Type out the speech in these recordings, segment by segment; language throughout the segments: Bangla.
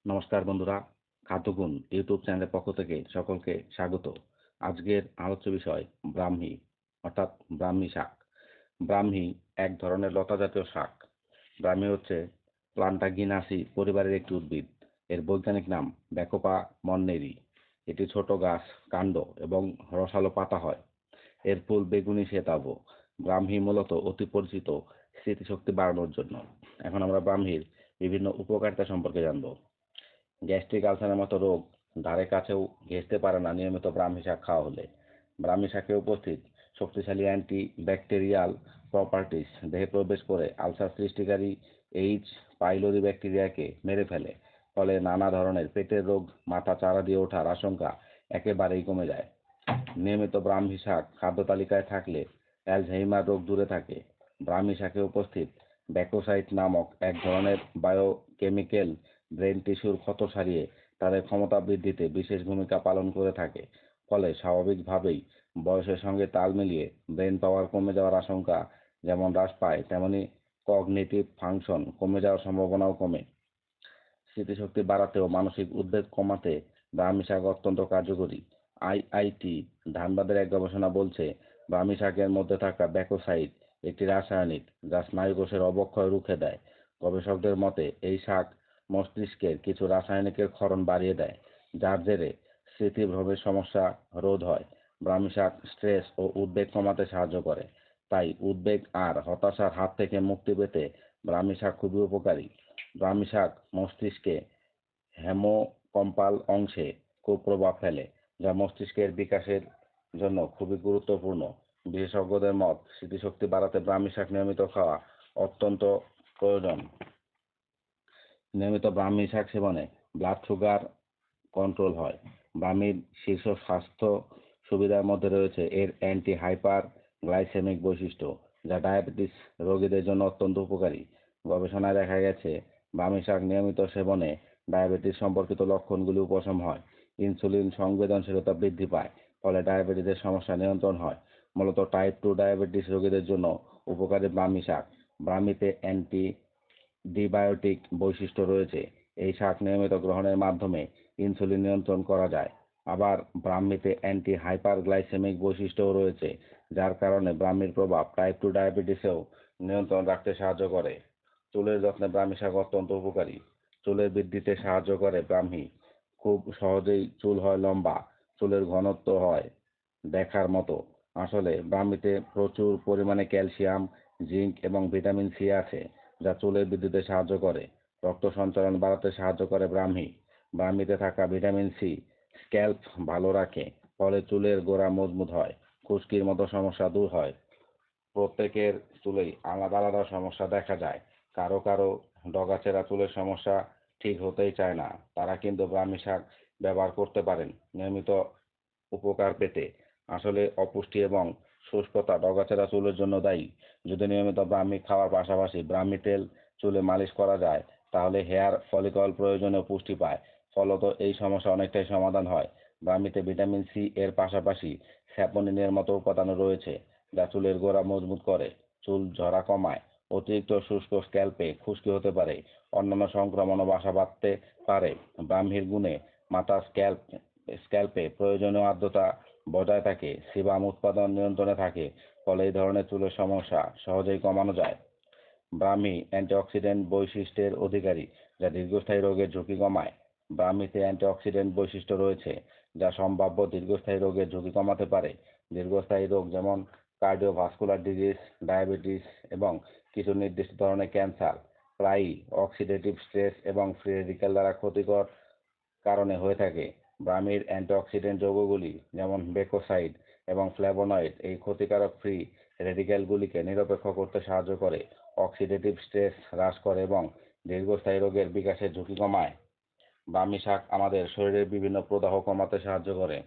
নমস্কার বন্ধুরা, খাদ্যগুণ ইউটিউব চ্যানেলের পক্ষ থেকে সকলকে স্বাগত। আজকের আলোচ্য বিষয় ব্রাহ্মী অর্থাৎ ব্রাহ্মী শাক। ব্রাহ্মী এক ধরনের লতা জাতীয় শাক। ব্রাহ্মী হচ্ছে প্লান্টাগিনাসি পরিবারের একটি উদ্ভিদ। এর বৈজ্ঞানিক নাম ব্যাকোপা মন্নেরি। এটি ছোট গাছ, কাণ্ড এবং রসালো পাতা হয়। এর ফুল বেগুনি শ্বেতাভ। ব্রাহ্মী মূলত অতি পরিচিত স্মৃতিশক্তি বাড়ানোর জন্য। এখন আমরা ব্রাহ্মীর বিভিন্ন উপকারিতা সম্পর্কে জানব। গ্যাস্ট্রিক আলসারের মতো রোগ ধারে কাছেও ঘেঁষতে পারে না নিয়মিত ব্রাহ্মী শাক খাওয়া হলে। ব্রাহ্মী শাকে উপস্থিত শক্তিশালী অ্যান্টি ব্যাকটেরিয়াল প্রপার্টিস দেহে প্রবেশ করে আলসার সৃষ্টিকারী এইচ পাইলোরি ব্যাকটেরিয়াকে মেরে ফেলে। ফলে নানা ধরনের পেটের রোগ, মাথা চারা দিয়ে ওঠার আশঙ্কা একেবারেই কমে যায়। নিয়মিত ব্রাহ্মী শাক খাদ্য তালিকায় থাকলে অ্যালঝেইমার রোগ দূরে থাকে। ব্রাহ্মী শাকে উপস্থিত ব্যাকোসাইট নামক এক ধরনের বায়োকেমিক্যাল ব্রেন টিস্যুর ক্ষত সারিয়ে তাদের ক্ষমতা বৃদ্ধিতে বিশেষ ভূমিকা পালন করে থাকে। ফলে স্বাভাবিকভাবেই বয়সের সঙ্গে তাল মিলিয়ে ব্রেন পাওয়ার কমে যাওয়ার আশঙ্কা যেমন হ্রাস পায়, তেমনি কগনিটিভ ফাংশন কমে যাওয়ার সম্ভাবনাও কমে। স্মৃতিশক্তি বাড়াতে ও মানসিক উদ্বেগ কমাতে ব্রাহ্মী শাক অত্যন্ত কার্যকরী। আইআইটি ধানবাদের এক গবেষণা বলছে, ব্রাহ্মী শাকের মধ্যে থাকা ব্যাকোসাইট একটি রাসায়নিক যা স্নায়ুকোষের অবক্ষয় রুখে দেয়। গবেষকদের মতে এই শাক মস্তিষ্কের কিছু রাসায়নিকের ক্ষরণ বাড়িয়ে দেয়, যার জেরে স্মৃতিভ্রমের সমস্যা রোধ হয়। ব্রাহ্মী শাক স্ট্রেস ও উদ্বেগ কমাতে সাহায্য করে। তাই উদ্বেগ আর হতাশার হাত থেকে মুক্তি পেতে ব্রাহ্মী শাক খুবই উপকারী। ব্রাহ্মী শাক মস্তিষ্কে হিপোক্যাম্পাল অংশে কুপ্রভাব ফেলে, যা মস্তিষ্কের বিকাশের জন্য খুবই গুরুত্বপূর্ণ। বিশেষজ্ঞদের মত, স্মৃতিশক্তি বাড়াতে ব্রাহ্মী শাক নিয়মিত খাওয়া অত্যন্ত প্রয়োজন। নিয়মিত ব্রাহ্মী শাক সেবনে ব্লাড সুগার কন্ট্রোল হয়। ব্রাহ্মীর শীর্ষ স্বাস্থ্য সুবিধার মধ্যে রয়েছে এর অ্যান্টি হাইপার গ্লাইসেমিক বৈশিষ্ট্য, যা ডায়াবেটিস রোগীদের জন্য অত্যন্ত উপকারী। গবেষণায় দেখা গেছে ব্রাহ্মী শাক নিয়মিত সেবনে ডায়াবেটিস সম্পর্কিত লক্ষণগুলি উপশম হয়, ইনসুলিন সংবেদনশীলতা বৃদ্ধি পায়, ফলে ডায়াবেটিসের সমস্যা নিয়ন্ত্রণ হয়। মূলত টাইপ 2 ডায়াবেটিস রোগীদের জন্য উপকারী ব্রাহ্মী শাক। ব্রাহ্মীতে অ্যান্টি ডিবায়োটিক বৈশিষ্ট্য রয়েছে। এই শাক নিয়মিত গ্রহণের মাধ্যমে ইনসুলিন নিয়ন্ত্রণ করা যায়। আবার ব্রাহ্মীতে অ্যান্টি হাইপারগ্লাইসেমিক বৈশিষ্ট্যও রয়েছে, যার কারণে ব্রাহ্মীর প্রভাব টাইপ 2 ডায়াবেটিসেও নিয়ন্ত্রণ রাখতে সাহায্য করে। চুলের যত্নে ব্রাহ্মী শাক অত্যন্ত উপকারী। চুলের বৃদ্ধিতে সাহায্য করে ব্রাহ্মী। খুব সহজেই চুল হয় লম্বা, চুলের ঘনত্ব হয় দেখার মতো। আসলে ব্রাহ্মীতে প্রচুর পরিমাণে ক্যালসিয়াম, জিঙ্ক এবং ভিটামিন সি আছে, যা চুলের বৃদ্ধিতে সাহায্য করে। রক্ত সঞ্চালন বাড়াতে সাহায্য করে ব্রাহ্মী। ব্রাহ্মীতে থাকা ভিটামিন সি স্ক্যাল্প ভালো রাখে, ফলে চুলের গোড়া মজবুত হয়, খুশকির মতো সমস্যা দূর হয়। প্রত্যেকের চুলেই আলাদা আলাদা সমস্যা দেখা যায়। কারো কারো ডগাছেড়া চুলের সমস্যা ঠিক হতেই চায় না। তারা কিন্তু ব্রাহ্মী শাক ব্যবহার করতে পারেন নিয়মিত উপকার পেতে। আসলে অপুষ্টি এবং শুষ্কতা ডগাছেড়া চুলের জন্য দায়ী। যদি নিয়মিত ব্রাহ্মী খাওয়ার পাশাপাশি ব্রাহ্মী তেল চুলে মালিশ করা যায়, তাহলে হেয়ার ফলিকল প্রয়োজনীয় পুষ্টি পায়। ফলত এই সমস্যা অনেকটাই সমাধান হয়। ব্রাহ্মীতে ভিটামিন সি এর পাশাপাশি স্যাপোনিনের মতো উপাদানও রয়েছে, যা চুলের গোড়া মজবুত করে, চুল ঝরা কমায়। অতিরিক্ত শুষ্ক স্ক্যাল্পে খুশকি হতে পারে, অন্যান্য সংক্রমণও বাসা বাঁধতে পারে। ব্রাহ্মীর গুণে মাথা স্ক্যাল্পে প্রয়োজনীয় আর্দ্রতা বজায় থাকে, সিবাম উৎপাদন নিয়ন্ত্রণে থাকে। ফলে এই ধরনের চুলের সমস্যা সহজেই কমানো যায়। ব্রাহ্মী অ্যান্টিঅক্সিডেন্ট বৈশিষ্ট্যের অধিকারী, যা দীর্ঘস্থায়ী রোগের ঝুঁকি কমায়। ব্রাহ্মীতে অ্যান্টিঅক্সিডেন্ট বৈশিষ্ট্য রয়েছে, যা সম্ভাব্য দীর্ঘস্থায়ী রোগের ঝুঁকি কমাতে পারে। দীর্ঘস্থায়ী রোগ যেমন কার্ডিওভাস্কুলার ডিজিজ, ডায়াবেটিস এবং কিছু নির্দিষ্ট ধরনের ক্যান্সার প্রায়ই অক্সিডেটিভ স্ট্রেস এবং ফ্রি রেডিক্যাল দ্বারা ক্ষতিকর কারণে হয়ে থাকে। ব্রাহ্মীর অ্যান্টিঅক্সিডেন্ট যৌগগুলি যেমন বেকোসাইড এবং ফ্ল্যাভোনয়েড এই ক্ষতিকারক ফ্রি রেডিক্যালগুলিকে নিরপেক্ষ করতে সাহায্য করে, অক্সিডেটিভ স্ট্রেস হ্রাস করে এবং দীর্ঘস্থায়ী রোগের বিকাশের ঝুঁকি কমায়। ব্রাহ্মী শাক আমাদের শরীরের বিভিন্ন প্রদাহ কমাতে সাহায্য করে।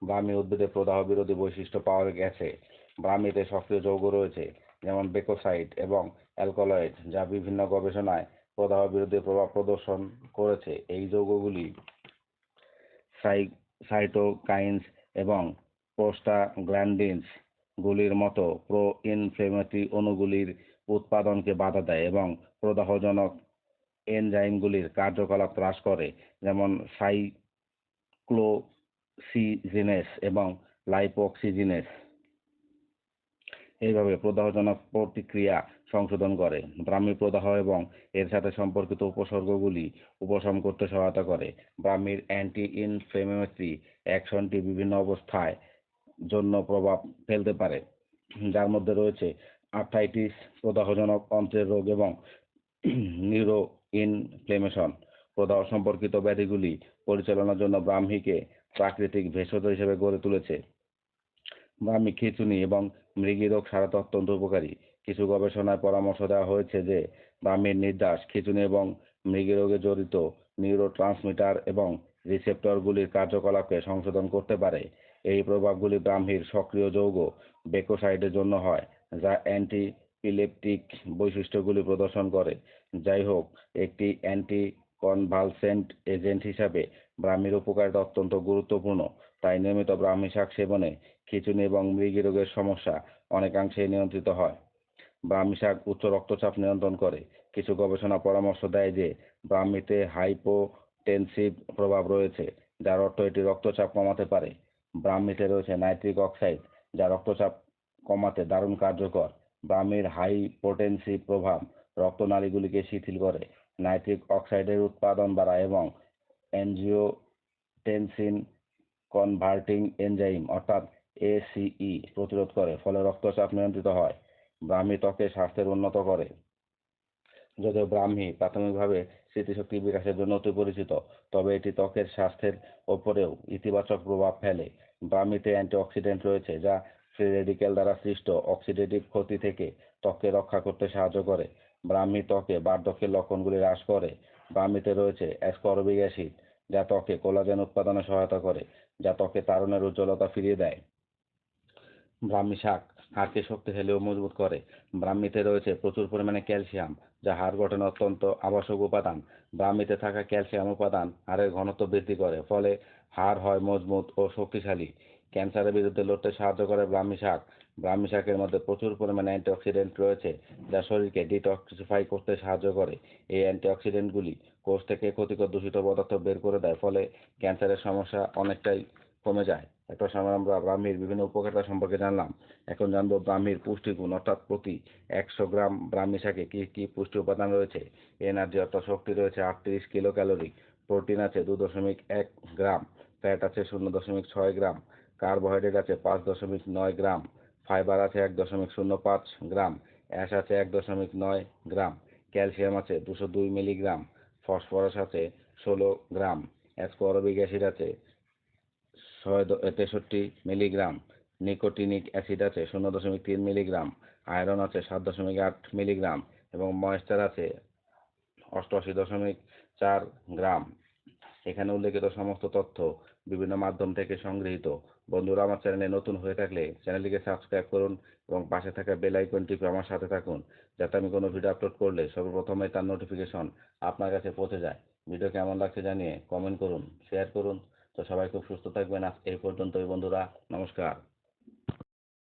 ব্রাহ্মী উদ্ভিদে প্রদাহ বিরোধী বৈশিষ্ট্য পাওয়া গেছে। ব্রাহ্মীতে সক্রিয় যৌগ রয়েছে, যেমন বেকোসাইড এবং অ্যালকলয়েড, যা বিভিন্ন গবেষণায় প্রদাহ বিরোধী প্রভাব প্রদর্শন করেছে। এই যৌগগুলি সাইটোকাইনস এবং প্রোস্টাগ্ল্যান্ডিনস গুলির মতো প্রো-ইনফ্লেমেটরি অণুগুলির উৎপাদনকে বাধা দেয় এবং প্রদাহজনক এনজাইমগুলির কার্যকলাপ হ্রাস করে, যেমন সাইক্লোসিজেনেস এবং লাইপোক্সিজেনেস। এইভাবে প্রদাহজনক প্রতিক্রিয়া সংশোধন করে। ব্রাহ্মী প্রদাহ এবং এর সাথে সম্পর্কিত উপসর্গগুলি উপশম করতে সহায়তা করে। ব্রাহ্মীর অ্যান্টি ইনফ্লেমেটরি অ্যাকশনটি বিভিন্ন অবস্থায় জন্য প্রভাব ফেলতে পারে, যার মধ্যে রয়েছে আর্থ্রাইটিস, প্রদাহজনক অন্ত্রের রোগ এবং নিউরো ইনফ্লেমেশন। প্রদাহ সম্পর্কিত ব্যাধিগুলি পরিচালনার জন্য ব্রাহ্মীকে প্রাকৃতিক ভেষজ হিসেবে গড়ে তুলেছে। ব্রাহ্মী খিঁচুনি এবং মৃগীরোগ সারাতে অত্যন্ত উপকারী। কিছু গবেষণায় পরামর্শ দেওয়া হয়েছে যে ব্রাহ্মীর নির্যাস খিঁচুনি এবং মৃগীরোগে জড়িত নিউরোট্রান্সমিটার এবং রিসেপ্টরগুলির কার্যকলাপকে সংশোধন করতে পারে। এই প্রভাবগুলি ব্রাহ্মীর সক্রিয় যৌগ বেকোসাইডের জন্য হয়, যা অ্যান্টিপিলেপটিক বৈশিষ্ট্যগুলি প্রদর্শন করে। যাই হোক, একটি অ্যান্টিকনভালসেন্ট এজেন্ট হিসাবে ব্রাহ্মীর উপকারিতা অত্যন্ত গুরুত্বপূর্ণ। তাই নিয়মিত ব্রাহ্মী শাক সেবনে খিঁচুনি এবং মৃগীরোগের সমস্যা অনেকাংশেই নিয়ন্ত্রিত হয়। ব্রাহ্মী শাক উচ্চ রক্তচাপ নিয়ন্ত্রণ করে। কিছু গবেষণা পরামর্শ দেয় যে ব্রাহ্মীতে হাইপোটেনসিভ প্রভাব রয়েছে, যার অর্থ এটি রক্তচাপ কমাতে পারে। ব্রাহ্মীতে রয়েছে নাইট্রিক অক্সাইড, যা রক্তচাপ কমাতে দারুণ কার্যকর। ব্রাহ্মীর হাইপোটেনসিভ প্রভাব রক্তনালীগুলিকে শিথিল করে, নাইট্রিক অক্সাইডের উৎপাদন বাড়ায় এবং অ্যাঞ্জিওটেনসিন কনভার্টিং এনজাইম অর্থাৎ এসিই প্রতিরোধ করে, ফলে রক্তচাপ নিয়ন্ত্রিত হয়। ব্রাহ্মী ত্বকের স্বাস্থ্যের উন্নত করে। যদিও ব্রাহ্মী প্রাথমিকভাবে স্মৃতিশক্তি বিকাশের জন্য অতি পরিচিত, তবে এটি ত্বকের স্বাস্থ্যের ওপরেও ইতিবাচক প্রভাব ফেলে। ব্রাহ্মীতে অ্যান্টিঅক্সিডেন্ট রয়েছে, যা ফ্রি রেডিক্যাল দ্বারা সৃষ্ট অক্সিডেটিভ ক্ষতি থেকে ত্বককে রক্ষা করতে সাহায্য করে। ব্রাহ্মী ত্বকে বার্ধক্যের লক্ষণগুলি হ্রাস করে। ব্রাহ্মীতে রয়েছে অ্যাসকর্বিক অ্যাসিড, যা ত্বকে কোলাজেন উৎপাদনে সহায়তা করে, যা ত্বকে তারুণ্যের উজ্জ্বলতা ফিরিয়ে দেয়। ব্রাহ্মী শাক হাড়কে শক্তিশালী ও মজবুত করে। ব্রাহ্মীতে রয়েছে প্রচুর পরিমাণে ক্যালসিয়াম, যা হাড় গঠনে অত্যন্ত আবশ্যক উপাদান। ব্রাহ্মীতে থাকা ক্যালসিয়াম উপাদান হাড়ের ঘনত্ব বৃদ্ধি করে, ফলে হাড় হয় মজবুত ও শক্তিশালী। ক্যান্সারের বিরুদ্ধে লড়তে সাহায্য করে ব্রাহ্মী শাক। ব্রাহ্মী শাকের মধ্যে প্রচুর পরিমাণে অ্যান্টিঅক্সিডেন্ট রয়েছে, যা শরীরকে ডিটক্সিফাই করতে সাহায্য করে। এই অ্যান্টিঅক্সিডেন্টগুলি কোষ থেকে ক্ষতিকর দূষিত পদার্থ বের করে দেয়, ফলে ক্যান্সারের সমস্যা অনেকটাই কমে যায়। একটা সময় আমরা ব্রাহ্মীর বিভিন্ন উপকারিতা সম্পর্কে জানলাম। এখন জানবো ব্রাহ্মীর পুষ্টিগুণ, অর্থাৎ প্রতি 100 গ্রাম ব্রাহ্মী শাকে কি কি পুষ্টি উপাদান রয়েছে। এনার্জি অর্থাৎ শক্তি রয়েছে 38 কিলো ক্যালোরি, প্রোটিন আছে 2.1 গ্রাম, ফ্যাট আছে 0.6 গ্রাম, কার্বোহাইড্রেট আছে 5.9 গ্রাম, ফাইবার আছে 1.05 গ্রাম, অ্যাশ আছে 1.9 গ্রাম, ক্যালসিয়াম আছে 202 মিলিগ্রাম, ফসফরাস আছে 16 গ্রাম, অ্যাসকর্বিক অ্যাসিড আছে 63 মিলিগ্রাম, নিকোটিনিক অ্যাসিড আছে 0.3 মিলিগ্রাম, আয়রন আছে 7.8 মিলিগ্রাম এবং ময়েশ্চার আছে 88.4 গ্রাম। এখানে উল্লেখিত সমস্ত তথ্য বিভিন্ন মাধ্যম থেকে সংগৃহীত। বন্ধুরা, আমার চ্যানেলে নতুন হয়ে থাকলে চ্যানেলটিকে সাবস্ক্রাইব করুন এবং পাশে থাকা বেল আইকন টিপে আমার সাথে থাকুন, যাতে আমি কোনো ভিডিও আপলোড করলে সর্বপ্রথমে তার নোটিফিকেশন আপনার কাছে পৌঁছে যায়। ভিডিও কেমন লাগছে জানিয়ে কমেন্ট করুন, শেয়ার করুন। তো সবাই খুব সুস্থ থাকবেন। আজ এই পর্যন্তই বন্ধুরা, নমস্কার।